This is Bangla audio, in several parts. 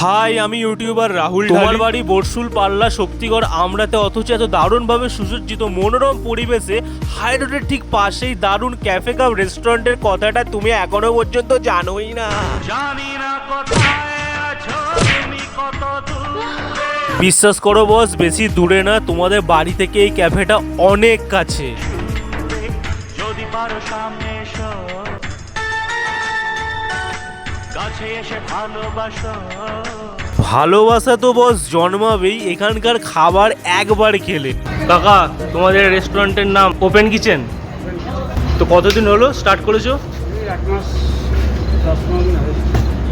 হাই, আমি ইউটিউবার রাহুল। তোমার বাড়ি বরশুল, পাল্লা, শক্তিগড়, আমরাতে, অথচ এত দারুণভাবে সুসজ্জিত মনোরম পরিবেশে হাই রোডের ঠিক পাশেই দারুণ ক্যাফে কাম রেস্টুরেন্টের কথাটা তুমি এখনো পর্যন্ত জানোই না। বিশ্বাস করো বস, বেশি দূরে না, তোমাদের বাড়ি থেকে এই ক্যাফেটা অনেক কাছে। যদি পারো সামনে এসো, কাছে এসে ভালোবাসো। ভালোবাসা তো বস জন্মাবেই এখানকার খাবার একবার খেলে। কাকা, তোমাদের রেস্টুরেন্টের নাম ওপেন কিচেন, তো কতদিন হলো স্টার্ট করেছো?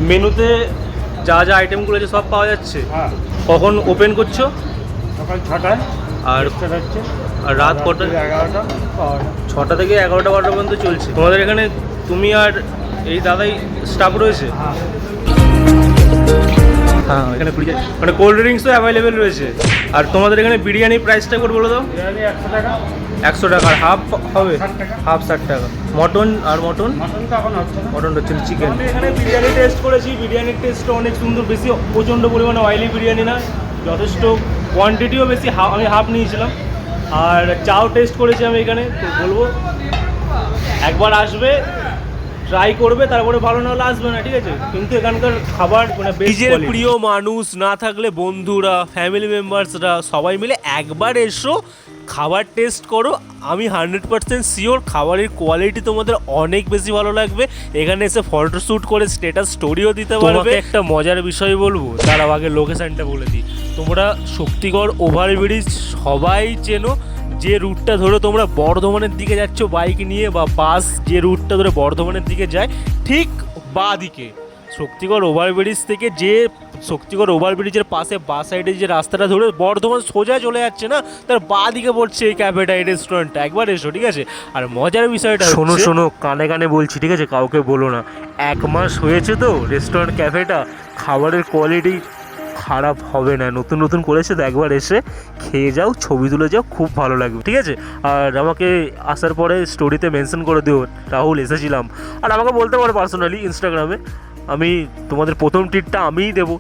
মেনুতে যা যা আইটেমগুলো আছে সব পাওয়া যাচ্ছে? কখন ওপেন করছো? সকাল 6টায় আর হচ্ছে, আর রাত কটা? 11টা। 6টা থেকে 11টা 12টা পর্যন্ত চলছে। তোমাদের এখানে তুমি আর এই দাদাই স্টাফ রয়েছে? হ্যাঁ, এখানে মানে কোল্ড ড্রিঙ্কসও অ্যাভেলেবেল রয়েছে। আর তোমাদের এখানে বিরিয়ানি প্রাইসটা করে বলে দাও। বিরিয়ানি 100 টাকা। 100 টাকা। আর হাফ হবে? 60 টাকা। হাফ 60 টাকা। মটন? আর মটন? মটন তো এখন হচ্ছে না। মটন হচ্ছে চিকেন। আমি এখানে বিরিয়ানি টেস্ট করেছি, বিরিয়ানির টেস্টটা অনেক সুন্দর, বেশি প্রচণ্ড পরিমাণে অয়েলি বিরিয়ানি না, যথেষ্ট কোয়ান্টিটিও বেশি, আমি হাফ নিয়েছিলাম। আর চাও টেস্ট করেছি আমি এখানে, তো বলবো একবার আসবে, ট্রাই করবে, তারপরে ভালো না হলে আসবে না, ঠিক আছে? কিন্তু এখানকার খাবার মানে নিজের প্রিয় মানুষ না থাকলে বন্ধুরা, ফ্যামিলি মেম্বার্সরা সবাই মিলে একবার এসো, খাবার টেস্ট করো। আমি 100% শিওর খাবারের কোয়ালিটি তোমাদের অনেক বেশি ভালো লাগবে। এখানে এসে ফটোশ্যুট করে স্ট্যাটাস স্টোরিও দিতে পারবে। একটা মজার বিষয় বলবো, তার আগে লোকেশনটা বলে দিই। তোমরা শক্তিগড় ওভারব্রিজ সবাই চেনো। যে রুটটা ধরে তোমরা বর্ধমানের দিকে যাচ্ছ বাইক নিয়ে, বা বাস যে রুটটা ধরে বর্ধমানের দিকে যায়, ঠিক বাঁ দিকে শক্তিগড় ওভারব্রিজ থেকে, যে শক্তিগড় ওভারব্রিজের পাশে বাঁ সাইডে যে রাস্তাটা ধরে বর্ধমান সোজা চলে যাচ্ছে না, তার বাঁ দিকে পড়ছে এই ক্যাফেটা, এই রেস্টুরেন্টটা। একবার এসো, ঠিক আছে? আর মজার বিষয়টা শোনো শোনো, কানে কানে বলছি, ঠিক আছে? কাউকে বলো না। 1 মাস হয়েছে তো রেস্টুরেন্ট ক্যাফেটা, খাবারের কোয়ালিটি খারাপ হবে না, নতুন নতুন করেছে তো, একবার এসে খেয়ে যাও, ছবি তুলে যাও, খুব ভালো লাগবে, ঠিক আছে? আর আমাকে আসার পরে স্টোরিতে মেনশন করে দিও রাহুল এসেছিলাম। আর আমাকে বলতে পারো পার্সোনালি ইনস্টাগ্রামে, আমি তোমাদের প্রথম ট্রিটটা আমিই দেবো।